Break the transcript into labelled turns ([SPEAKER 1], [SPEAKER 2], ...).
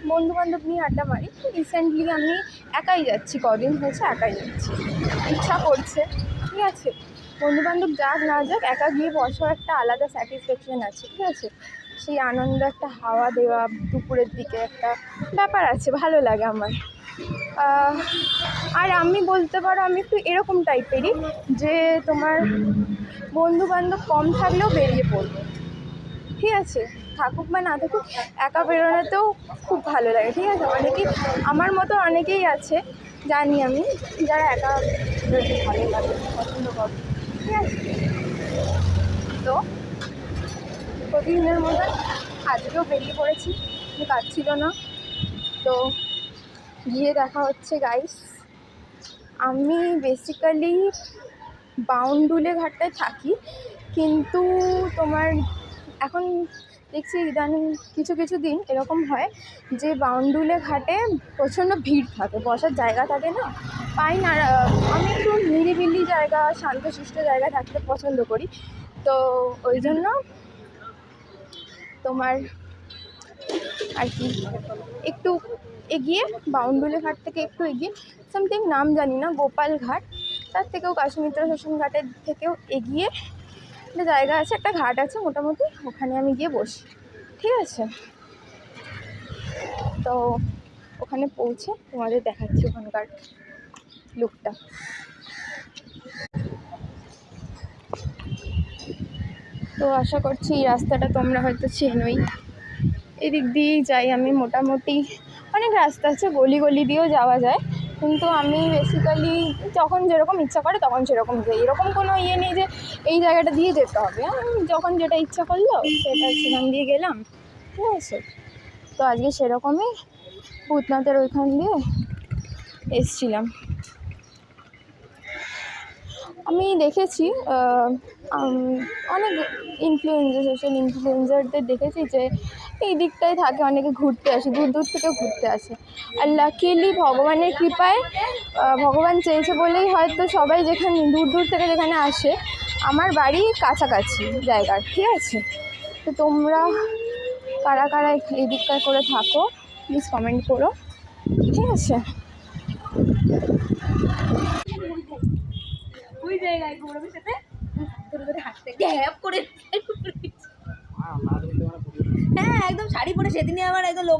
[SPEAKER 1] বন্ধুবান্ধব নিয়ে আড্ডা মারি। রিসেন্টলি আমি একাই যাচ্ছি, কদিন হয়েছে একাই যাচ্ছি, ইচ্ছা করছে। ঠিক আছে, বন্ধুবান্ধব যাক না যাক, একা গিয়ে বসার একটা আলাদা স্যাটিসফ্যাকশান আছে। ঠিক আছে, সেই আনন্দ, একটা হাওয়া দেওয়া দুপুরের দিকে একটা ব্যাপার আছে, ভালো লাগে আমার। আর আমি বলতে পারো আমি একটু এরকম টাইপেরই যে তোমার বন্ধুবান্ধব কম থাকলেও বেরিয়ে পড়বো। ঠিক আছে, থাকুক বা না থাকুক, একা বেরোনোতেও খুব ভালো লাগে। ঠিক আছে, অনেকেই আমার মতো অনেকেই আছে জানি আমি, যারা একা বেরোতে ভালো লাগে, পছন্দ করে। ঠিক আছে, তো প্রতিদিনের মতো আজকেও বেরিয়ে পড়েছি, কাজ ছিল না, তো গিয়ে দেখা হচ্ছে। গাইস, আমি বেসিক্যালি বাউন্ডুলে ঘাটটায় থাকি, কিন্তু তোমার এখন দেখছি ইদানিং কিছু কিছু দিন এরকম হয় যে বাউন্ডুলে ঘাটে প্রচণ্ড ভিড় থাকে, বসার জায়গা থাকে না, পাই না। আমি একটু নিরিবিলি জায়গা, শান্তশিষ্ট জায়গা থাকতে পছন্দ করি, তো ওই জন্য তোমার আর কি একটু এগিয়ে, বাউন্ডুলে ঘাট থেকে একটু এগিয়ে, সামথিং নাম জানি না, গোপাল ঘাট, তার থেকেও কাশ্মীর শ্মশান ঘাটের থেকেও এগিয়ে একটা জায়গা আছে, একটা ঘাট আছে মোটামুটি, ওখানে আমি গিয়ে বসি। ঠিক আছে, তো ওখানে পৌঁছে তোমাদের দেখাচ্ছি ওখানকার লুকটা। তো আশা করছি এই রাস্তাটা তোমরা হয়তো চেনোই, এদিক দিয়েই যাই আমি। মোটামুটি অনেক রাস্তা আছে, গলি গলি দিয়েও যাওয়া যায়, কিন্তু আমি বেসিক্যালি যখন যেরকম ইচ্ছা করে তখন সেরকম যাই। এরকম কোনো ইয়ে নেই যে এই জায়গাটা দিয়ে যেতে হবে, যখন যেটা ইচ্ছা করলো সেটা সেখান দিয়ে গেলাম। ঠিক আছে, তো আজকে সেরকমই ভূতনাথের ওইখান দিয়ে এসছিলাম। আমি দেখেছি অনেক সোশ্যাল ইনফ্লুয়েন্সারদের দেখেছি যে এই দিকটায় থাকে, অনেকে ঘুরতে আসে, দূর দূর থেকে ঘুরতে আসে। আর লাকিলি ভগবানের কৃপায়, ভগবান চেয়েছে বলেই হয়তো সবাই যেখানে দূর দূর থেকে যেখানে আসে, আমার বাড়ি কাছাকাছি জায়গার। ঠিক আছে, তো তোমরা কারা কারা এই দিকটায় করে থাকো প্লিজ কমেন্ট করো। ঠিক আছে, ওই জায়গায় গৌরবের সাথে ধরে ধরে হাঁটতে গ্যাপ করে, হ্যাঁ একদম শাড়ি পরে, সেদিনই আমার একদম লোক